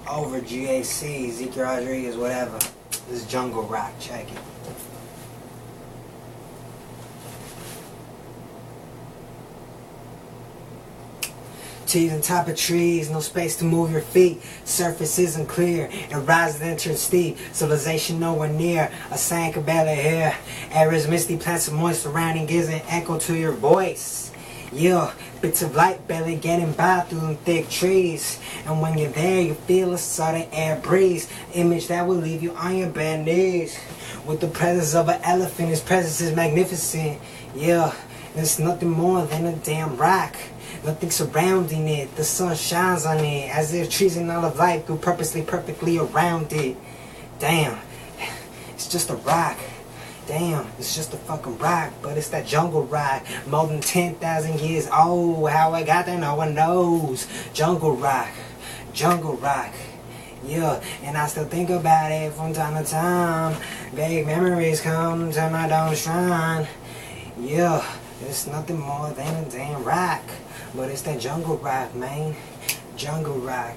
over GAC, Ezekiel Rodriguez, whatever. This is Jungle Rock, check it. Trees on top of trees, no space to move your feet. Surface isn't clear, and rises enter steep. Civilization nowhere near, a sank barely here. Air is misty, plants of moist surrounding gives an echo to your voice. Yeah, bits of light barely getting by through them thick trees. And when you're there, you feel a sudden air breeze. Image that will leave you on your bare knees. With the presence of an elephant, his presence is magnificent. Yeah, it's nothing more than a damn rock. Nothing surrounding it, the sun shines on it, as if trees and all of life grew purposely, perfectly around it. Damn, it's just a rock. Damn, it's just a fucking rock, but it's that jungle rock, more than 10,000 years old. How I got there, no one knows. Jungle rock, yeah, and I still think about it from time to time. Vague memories come to my dome shrine. Yeah, it's nothing more than a damn rock. But it's that jungle rock, man. Jungle rock.